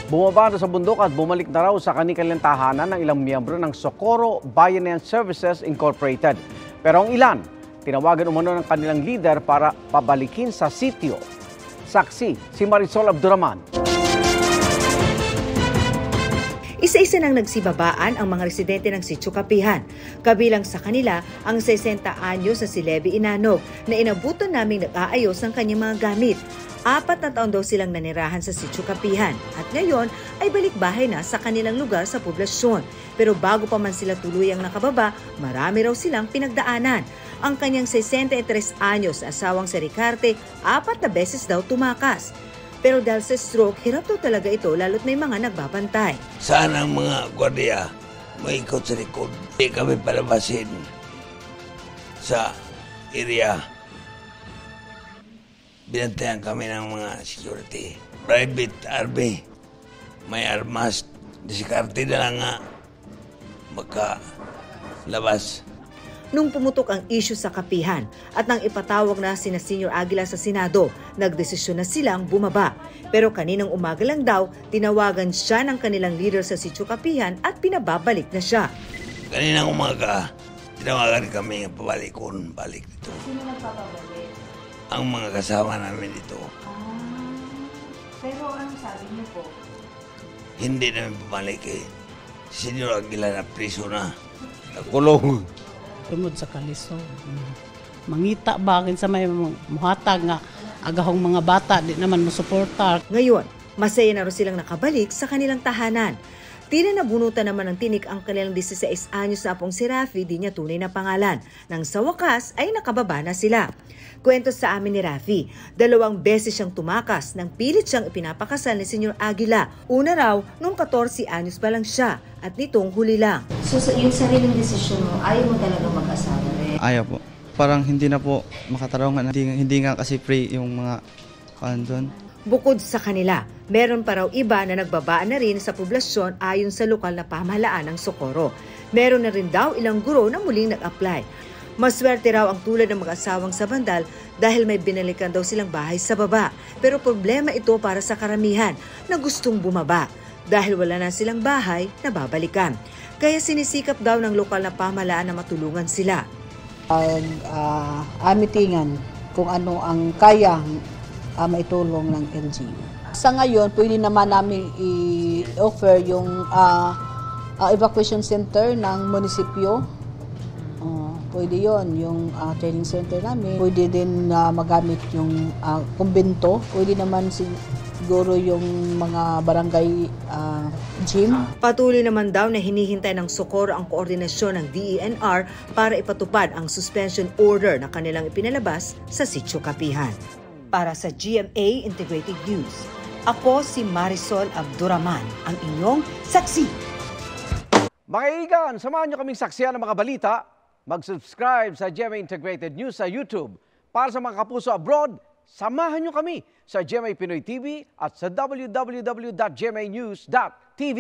Bumaba na sa bundok at bumalik na raw sa kanilang tahanan ng ilang miyembro ng Socorro Bayanihan Services Incorporated. Pero ang ilan, tinawagan umano ng kanilang leader para pabalikin sa sityo. Saksi, si Marisol Abduraman. Isa-isa nang nagsibabaan ang mga residente ng Sitio Kapihan. Kabilang sa kanila ang 60 anyos na si Levi Inanog na inabutan naming nag-aayos ng kanyang mga gamit. 4 na taon daw silang nanirahan sa Sitio Kapihan at ngayon ay balik bahay na sa kanilang lugar sa poblasyon. Pero bago pa man sila tuluyang nakababa, marami raw silang pinagdaanan. Ang kanyang 63 anyos na asawang si Ricarte, 4 na beses daw tumakas. Pero dahil sa stroke, hirap daw talaga ito lalo't may mga nagbabantay. Sana ang mga gwardiya maikot sa likod. Hindi kami palabasin sa area. Binantayan kami ng mga security. Private army, may armas. Disikarte na lang nga makalabas. Nung pumutok ang issue sa Kapihan at nang ipatawag na sina Senior Aguila sa Senado, nagdesisyon na silang bumaba. Pero kaninang umaga lang daw, tinawagan siya ng kanilang leader sa Sitio Kapihan at pinababalik na siya. Kaninang umaga, tinawagan kami ng balik dito. Sino nagpapabalik? Ang mga kasama namin dito. Pero ano sabi niyo po? Hindi namin pabalik eh. Senior Aguila na priso na. Nakulong. Tungod sa kalisod. Mangita bagin sa may muhatag nga agahong mga bata, di naman musuportar. Ngayon, masaya na rin silang nakabalik sa kanilang tahanan. Tila nabunutan naman ng tinik ang kanilang 16 anyos na apong si Rafi, di niya tunay na pangalan. Nang sa wakas ay nakababa na sila. Kwento sa amin ni Rafi, 2 beses siyang tumakas nang pilit siyang ipinapakasal ni Senyor Aguila. Una raw, nung 14 anyos pa lang siya at nitong huli lang. So yung sariling desisyon mo, ayaw mo talaga mag-asawa rin? Ayaw po. Parang hindi na po makatarungan. Hindi nga kasi free yung mga doon. Bukod sa kanila, meron pa raw iba na nagbabaan na rin sa poblasyon ayon sa lokal na pamahalaan ng Socorro. Meron na rin daw ilang guro na muling nag-apply. Maswerte raw ang tulad ng mag-asawang sa Bandal dahil may binalikan daw silang bahay sa baba. Pero problema ito para sa karamihan na gustong bumaba. Dahil wala na silang bahay na babalikan. Kaya sinisikap daw ng lokal na pamahalaan na matulungan sila. Amitingan kung ano ang kaya maitulong ng LGU. Sa ngayon, pwede naman namin i-offer yung evacuation center ng munisipyo. Pwede yon yung training center namin. Pwede din magamit yung kumbento. Pwede naman siguro yung mga barangay gym. Patuloy naman daw na hinihintay ng Socorro ang koordinasyon ng DENR para ipatupad ang suspension order na kanilang ipinalabas sa Sitio Kapihan. Para sa GMA Integrated News, ako si Marisol Abduraman, ang inyong saksi. Mga kaibigan, samahan nyo kaming saksiyan ng mga balita. Mag-subscribe sa GMA Integrated News sa YouTube. Para sa mga kapuso abroad, samahan nyo kami sa GMA Pinoy TV at sa www.gmanews.tv.